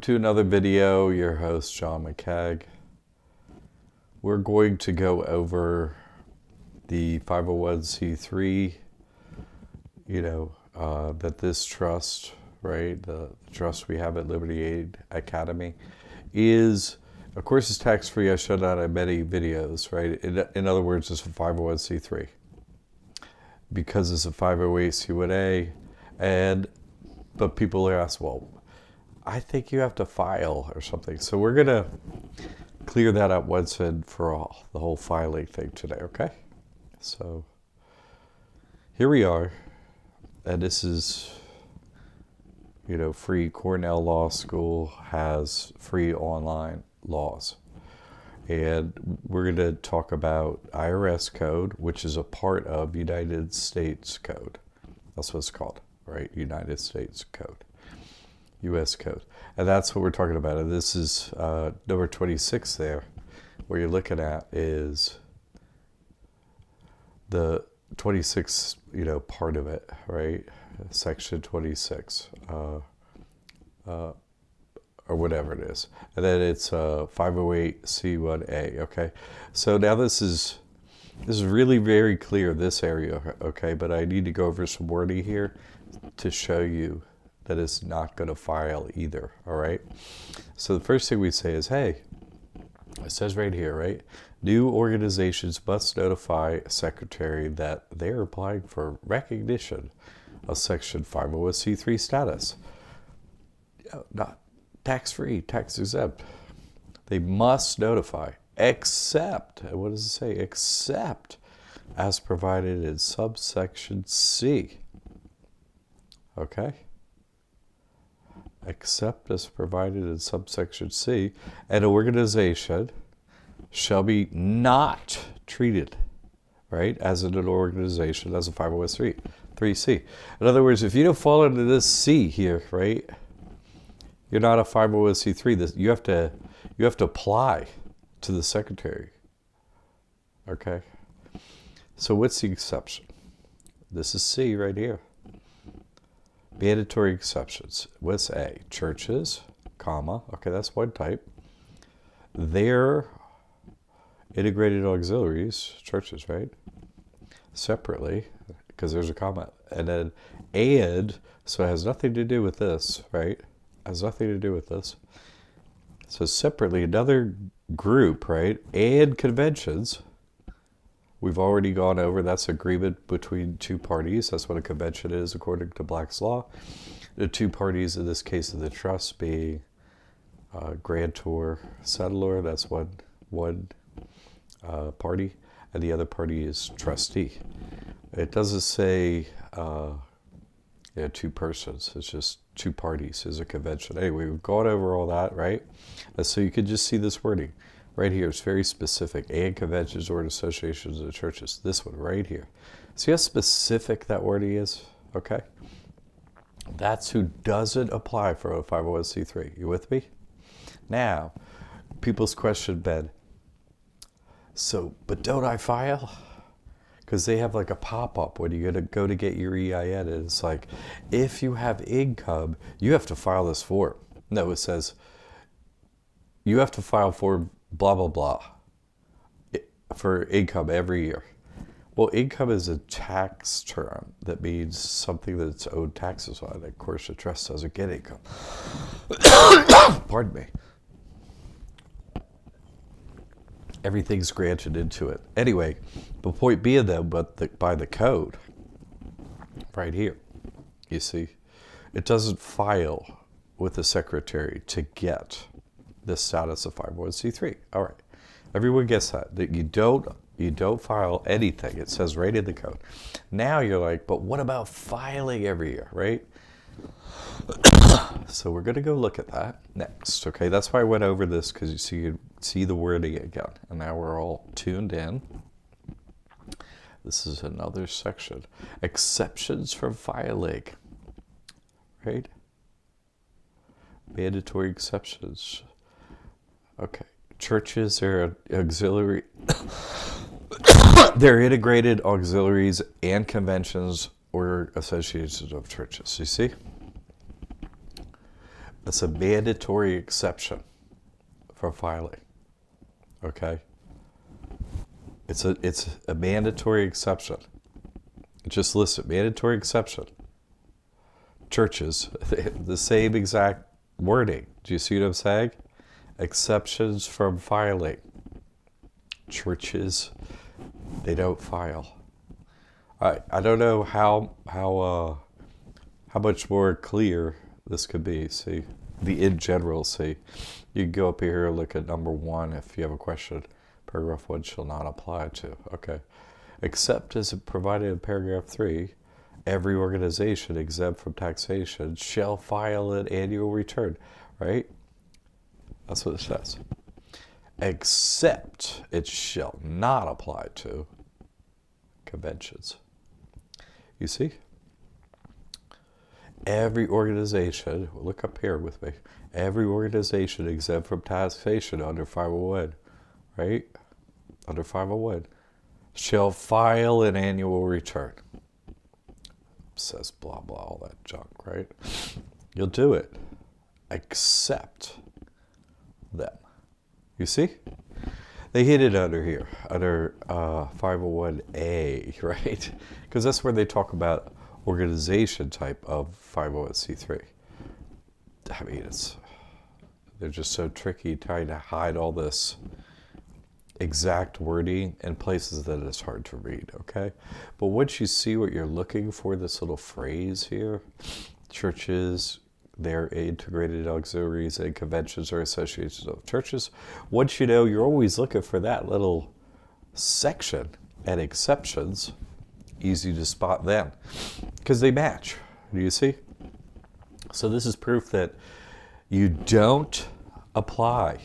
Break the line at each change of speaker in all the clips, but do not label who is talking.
To another video, your host John McCagg. We're going to go over the 501c3, that this trust, right, the trust we have at Liberty Aid Academy is, of course, it's tax-free. I showed that in many videos, right? In other words, it's a 501c3 because it's a 508c1a, but people ask, well, I think you have to file or something. So we're going to clear that up once and for all, the whole filing thing today, okay? So here we are, and this is, free. Cornell Law School has free online laws. And we're going to talk about IRS code, which is a part of United States code. That's what it's called, right? United States code. U.S. code. And that's what we're talking about. And this is number 26 there. What you're looking at is the 26, part of it, right? Section 26, or whatever it is. And then it's 508c1a, okay? So now this is really very clear, this area, okay? But I need to go over some wording here to show you that it's not going to file either, all right? So the first thing we say is, hey, it says right here, right? New organizations must notify a secretary that they're applying for recognition of Section 501c3 status. Not tax-free, tax-exempt. They must notify, except, what does it say? Except as provided in subsection C. Okay? Except as provided in subsection C, an organization shall be not treated, right, as an organization, as a 501c3. In other words, if you don't fall into this C here, right, you're not a 501c3. You have to apply to the secretary. Okay? So what's the exception? This is C right here. Mandatory exceptions. What's A? Churches, comma, okay, that's one type. Their integrated auxiliaries, churches, right? Separately, because there's a comma. And then, so it has nothing to do with this, right? Has nothing to do with this. So separately, another group, right? And conventions. We've already gone over, that's agreement between two parties. That's what a convention is according to Black's Law. The two parties, in this case of the trust, being grantor, settlor, that's one party, and the other party is trustee. It doesn't say two persons, it's just two parties is a convention. Anyway, we've gone over all that, right? So you can just see this wording. Right here, it's very specific. And conventions or associations of churches. This one right here. See how specific that wording is? Okay? That's who doesn't apply for a 501c3. You with me? Now, people's question, Ben. So, but don't I file? Because they have like a pop-up when you're going to go to get your EIN. And it's like, if you have income, you have to file this form. No, it says, you have to file for blah, blah, blah, for income every year. Well, income is a tax term that means something that's owed taxes on. Of course, the trust doesn't get income. Pardon me. Everything's granted into it. Anyway, the point being though, by the code, right here, you see, it doesn't file with the secretary to get the status of 501c3. All right, everyone gets that you don't file anything. It says right in the code. Now you're like, but what about filing every year, right? So we're going to go look at that next. Okay, that's why I went over this, because you see the wording again, and now we're all tuned in. This is another section. Exceptions from filing, right? Mandatory exceptions. Okay, churches are auxiliary. They're integrated auxiliaries and conventions or associations of churches. You see? That's a mandatory exception from filing. Okay? It's a mandatory exception. Just listen, mandatory exception. Churches, the same exact wording. Do you see what I'm saying? Exceptions from filing. Churches, they don't file. I don't know how much more clear this could be. See, the in general. See, you can go up here and look at number 1 if you have a question. Paragraph 1 shall not apply to. Okay, except as provided in paragraph 3, every organization exempt from taxation shall file an annual return. Right? That's what it says. Except it shall not apply to conventions. You see? Every organization, look up here with me, every organization exempt from taxation under 501, right? Under 501, shall file an annual return. Says blah, blah, all that junk, right? You'll do it, except them. You see? They hid it under here, under 501A, right? Because that's where they talk about organization type of 501c3. I mean, they're just so tricky trying to hide all this exact wording in places that it's hard to read, okay? But once you see what you're looking for, this little phrase here, churches, their integrated auxiliaries and conventions or associations of churches. Once you know, you're always looking for that little section and exceptions. Easy to spot them because they match. Do you see? So this is proof that you don't apply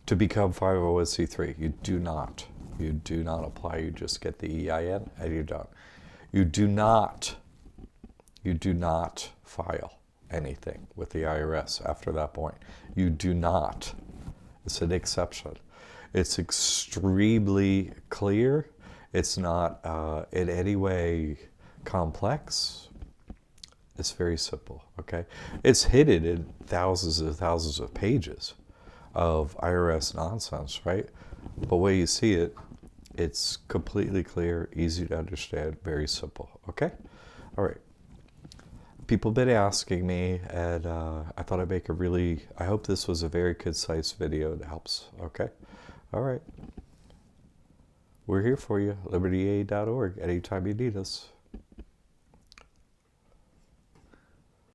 to become 501c3. You do not. You do not apply. You just get the EIN and you're done. You do not file anything with the IRS after that point. You do not. It's an exception. It's extremely clear. It's not in any way complex. It's very simple, okay? It's hidden in thousands and thousands of pages of IRS nonsense, right? But when you see it, it's completely clear, easy to understand, very simple, okay? All right. People have been asking me, and I thought I'd make I hope this was a very concise video that helps, okay? All right. We're here for you, libertyaid.org, anytime you need us.